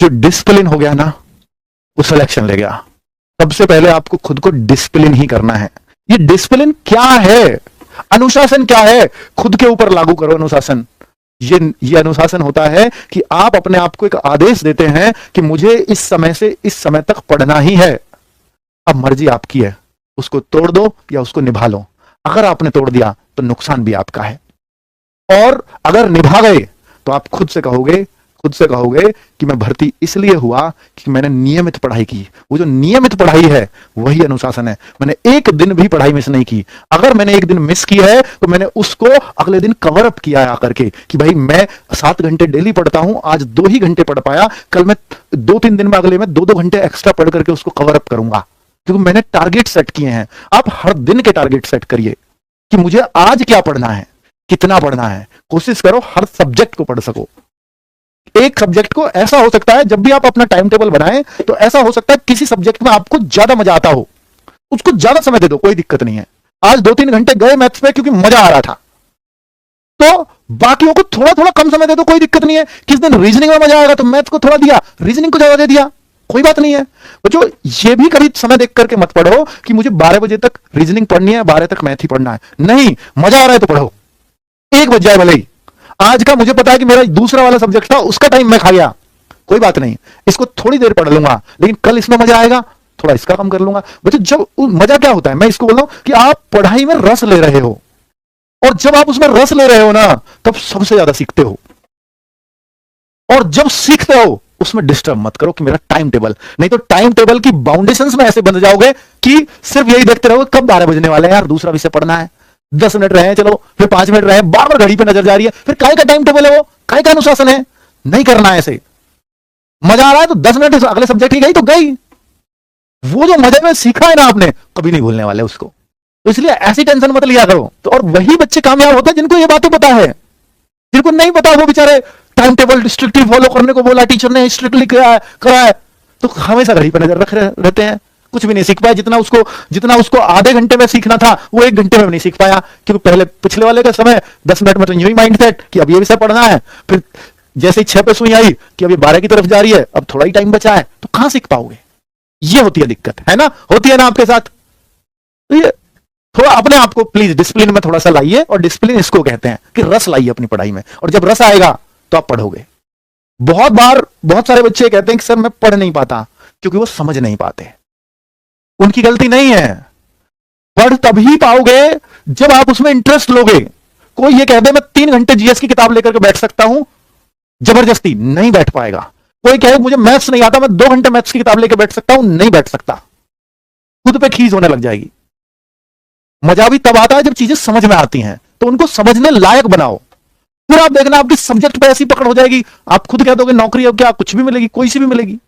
जो डिसिप्लिन हो गया ना, वो सिलेक्शन ले गया। सबसे पहले आपको खुद को डिसिप्लिन ही करना है। ये डिसिप्लिन क्या है, अनुशासन क्या है, खुद के ऊपर लागू करो अनुशासन। ये अनुशासन होता है कि आप अपने आप को एक आदेश देते हैं कि मुझे इस समय से इस समय तक पढ़ना ही है। अब मर्जी आपकी है, उसको तोड़ दो या उसको निभा लो। अगर आपने तोड़ दिया तो नुकसान भी आपका है, और अगर निभा गए तो आप खुद से कहोगे कि मैं भर्ती इसलिए हुआ कि मैंने नियमित पढ़ाई की। वो जो नियमित पढ़ाई है वही अनुशासन है। मैंने एक दिन भी पढ़ाई मिस नहीं की। अगर मैंने एक दिन मिस की है तो मैंने उसको अगले दिन कवर अप किया है आकर के, कि भाई मैं 7 घंटे डेली पढ़ता हूं, आज 2 ही घंटे पढ़ पाया, कल मैं 2-3 दिन में अगले में 2-2 घंटे एक्स्ट्रा पढ़ करके उसको कवर अप करूंगा, क्योंकि मैंने टारगेट सेट किए हैं। आप हर दिन के टारगेट सेट करिए कि मुझे आज क्या पढ़ना है, कितना पढ़ना है। कोशिश करो हर सब्जेक्ट को पढ़ सको। एक सब्जेक्ट को ऐसा हो सकता है, जब भी आप अपना टाइम टेबल बनाएं तो ऐसा हो सकता है किसी सब्जेक्ट में आपको ज्यादा मजा आता हो, उसको ज्यादा समय दे दो, कोई दिक्कत नहीं है। आज 2-3 घंटे गए मैथ्स पे क्योंकि मजा आ रहा था, तो बाकियों को थोड़ा थोड़ा कम समय दे दो, कोई दिक्कत नहीं है। किस दिन रीजनिंग में मजा आएगा तो मैथ्स को थोड़ा दिया, रीजनिंग को ज्यादा दे दिया, कोई बात नहीं है। बच्चों ये भी कभी समय देख करके मत पढ़ो कि मुझे 12 बजे तक रीजनिंग पढ़नी है, 12 तक मैथ ही पढ़ना है। नहीं, मजा आ रहा है तो पढ़ो, 1 बज जाए भले ही। आज का मुझे पता है कि मेरा दूसरा वाला सब्जेक्ट था, उसका टाइम मैं खा गया, कोई बात नहीं, इसको थोड़ी देर पढ़ लूंगा, लेकिन कल इसमें मजा आएगा, थोड़ा इसका कम कर लूंगा। बच्चों जब मजा क्या होता है, मैं इसको बोल रहा हूं कि आप पढ़ाई में रस ले रहे हो, और जब आप उसमें रस ले रहे हो ना, तब सबसे ज्यादा सीखते हो। और जब सीखते हो उसमें डिस्टर्ब मत करो कि मेरा टाइम टेबल, नहीं तो टाइम टेबल की बाउंडेशंस में ऐसे बन जाओगे कि सिर्फ यही देखते रहोगे कब 12 बजने वाले हैं यार, दूसरा विषय पढ़ना है, 10 मिनट रहे, चलो फिर 5 मिनट रहे, बार बार घड़ी पे नजर जा रही है। फिर काय का टाइम टेबल है वो, काय का अनुशासन है? नहीं करना है ऐसे। मजा आ रहा है तो 10 मिनट अगले सब्जेक्ट की गई तो गई। वो जो मजे में सीखा है ना आपने, कभी नहीं भूलने वाले उसको। तो इसलिए ऐसी टेंशन मत लिया करो। तो और वही बच्चे कामयाब होते हैं जिनको ये बातें पता है। जिनको नहीं पता वो बेचारे टाइम टेबल स्ट्रिक्टली फॉलो करने को बोला टीचर ने, स्ट्रिक्टली करा है, तो हमेशा घड़ी पर नजर रख रहते हैं, कुछ भी नहीं सीख पाया। जितना उसको आधे घंटे में सीखना था वो 1 घंटे में नहीं सीख पाया, क्योंकि पहले पिछले वाले का समय 10 मिनट में तो यूं ही माइंड सेट कि अब ये विषय पढ़ना है, फिर जैसे ही 6 पे सुई आई कि अब ये 12 की तरफ जा रही है, अब थोड़ा ही टाइम बचा है, तो कहां सीख पाओगे? ये होती है दिक्कत, है ना, होती है ना आपके साथ। तो ये थोड़ा अपने आप को प्लीज डिसिप्लिन में थोड़ा सा लाइए, और डिसिप्लिन इसको कहते हैं कि रस लाइए अपनी पढ़ाई में, और जब रस आएगा तो आप पढ़ोगे। बहुत बार बहुत सारे बच्चे कहते हैं कि सर मैं पढ़ नहीं पाता, क्योंकि वो समझ नहीं पाते। उनकी गलती नहीं है, पढ़ तभी पाओगे जब आप उसमें इंटरेस्ट लोगे। कोई ये कह दे मैं 3 घंटे जीएस की किताब लेकर के बैठ सकता हूं, जबरदस्ती नहीं बैठ पाएगा। कोई कहे मुझे मैथ्स नहीं आता, मैं 2 घंटे मैथ्स की किताब लेकर बैठ सकता हूं, नहीं बैठ सकता, खुद पे खीज होने लग जाएगी। मजा भी तब आता है जब चीजें समझ में आती हैं, तो उनको समझने लायक बनाओ। फिर आप देखना आपकी सब्जेक्ट पे ऐसी पकड़ हो जाएगी, आप खुद कह दोगे नौकरी अब क्या कुछ भी मिलेगी, कोई सी भी मिलेगी।